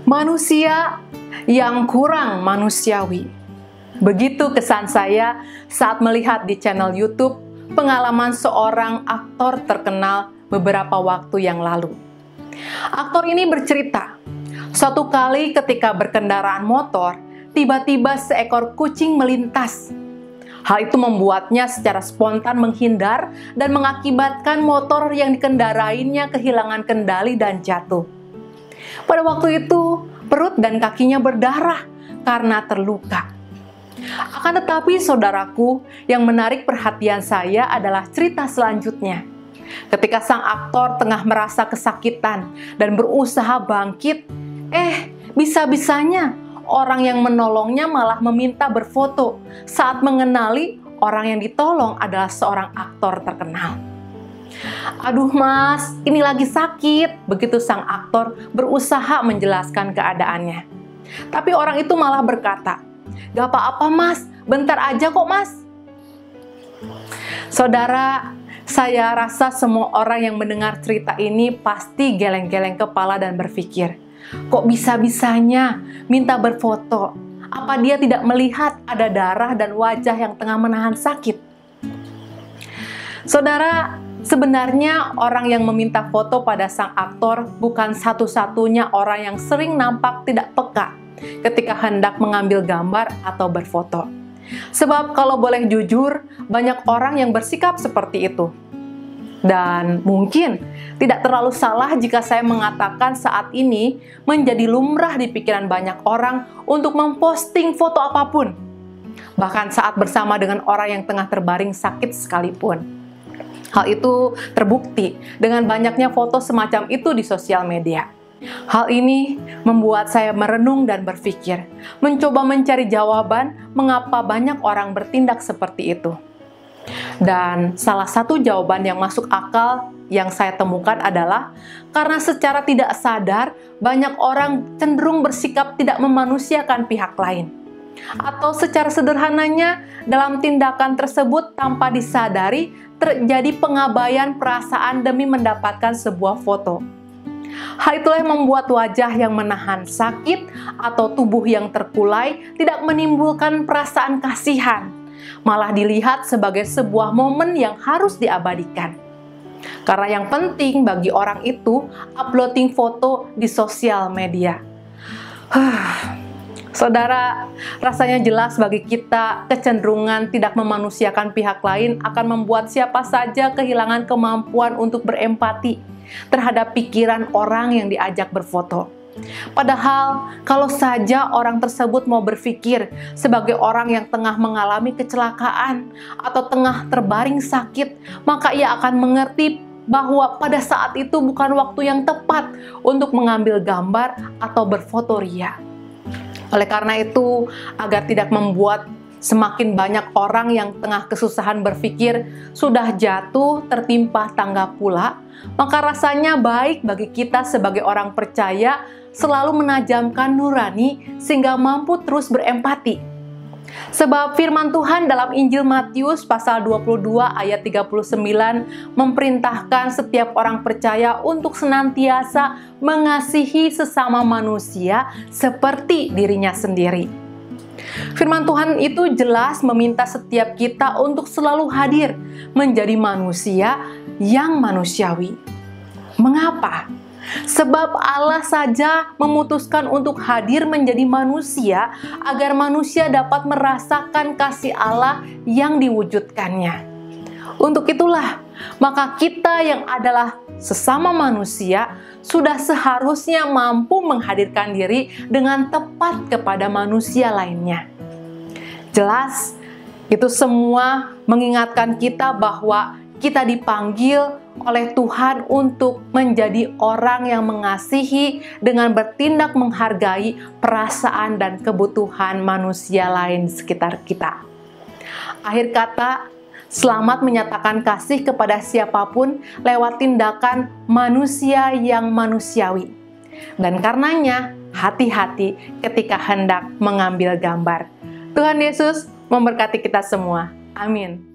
Manusia yang kurang manusiawi. Begitu kesan saya saat melihat di channel YouTube pengalaman seorang aktor terkenal beberapa waktu yang lalu. Aktor ini bercerita, suatu kali ketika berkendaraan motor, tiba-tiba seekor kucing melintas. Hal itu membuatnya secara spontan menghindar dan mengakibatkan motor yang dikendarainya kehilangan kendali dan jatuh. Pada waktu itu, perut dan kakinya berdarah karena terluka. Akan tetapi, saudaraku, yang menarik perhatian saya adalah cerita selanjutnya. Ketika sang aktor tengah merasa kesakitan dan berusaha bangkit, bisa-bisanya orang yang menolongnya malah meminta berfoto saat mengenali orang yang ditolong adalah seorang aktor terkenal. "Aduh mas, ini lagi sakit," begitu sang aktor berusaha menjelaskan keadaannya. Tapi orang itu malah berkata, "Gak apa-apa mas, bentar aja kok mas." Saudara, saya rasa semua orang yang mendengar cerita ini pasti geleng-geleng kepala dan berpikir, kok bisa-bisanya minta berfoto? Apa dia tidak melihat ada darah dan wajah yang tengah menahan sakit? Saudara, sebenarnya orang yang meminta foto pada sang aktor bukan satu-satunya orang yang sering nampak tidak peka ketika hendak mengambil gambar atau berfoto. Sebab kalau boleh jujur, banyak orang yang bersikap seperti itu. Dan mungkin tidak terlalu salah jika saya mengatakan saat ini menjadi lumrah di pikiran banyak orang untuk memposting foto apapun. Bahkan saat bersama dengan orang yang tengah terbaring sakit sekalipun. Hal itu terbukti dengan banyaknya foto semacam itu di sosial media. Hal ini membuat saya merenung dan berpikir, mencoba mencari jawaban mengapa banyak orang bertindak seperti itu. Dan salah satu jawaban yang masuk akal yang saya temukan adalah karena secara tidak sadar banyak orang cenderung bersikap tidak memanusiakan pihak lain. Atau secara sederhananya dalam tindakan tersebut tanpa disadari terjadi pengabaian perasaan demi mendapatkan sebuah foto. Hal itulah yang membuat wajah yang menahan sakit atau tubuh yang terkulai tidak menimbulkan perasaan kasihan, malah dilihat sebagai sebuah momen yang harus diabadikan. Karena yang penting bagi orang itu uploading foto di sosial media. Saudara, rasanya jelas bagi kita kecenderungan tidak memanusiakan pihak lain akan membuat siapa saja kehilangan kemampuan untuk berempati terhadap pikiran orang yang diajak berfoto. Padahal, kalau saja orang tersebut mau berpikir sebagai orang yang tengah mengalami kecelakaan atau tengah terbaring sakit, maka ia akan mengerti bahwa pada saat itu bukan waktu yang tepat untuk mengambil gambar atau berfoto ria. Oleh karena itu, agar tidak membuat semakin banyak orang yang tengah kesusahan berpikir sudah jatuh tertimpa tangga pula, maka rasanya baik bagi kita sebagai orang percaya selalu menajamkan nurani sehingga mampu terus berempati. Sebab firman Tuhan dalam Injil Matius pasal 22 ayat 39 memerintahkan setiap orang percaya untuk senantiasa mengasihi sesama manusia seperti dirinya sendiri. Firman Tuhan itu jelas meminta setiap kita untuk selalu hadir menjadi manusia yang manusiawi. Mengapa? Sebab Allah saja memutuskan untuk hadir menjadi manusia agar manusia dapat merasakan kasih Allah yang diwujudkannya. Untuk itulah, maka kita yang adalah sesama manusia sudah seharusnya mampu menghadirkan diri dengan tepat kepada manusia lainnya. Jelas, itu semua mengingatkan kita bahwa kita dipanggil oleh Tuhan untuk menjadi orang yang mengasihi dengan bertindak menghargai perasaan dan kebutuhan manusia lain di sekitar kita. Akhir kata, selamat menyatakan kasih kepada siapapun lewat tindakan manusia yang manusiawi. Dan karenanya, hati-hati ketika hendak mengambil gambar. Tuhan Yesus memberkati kita semua. Amin.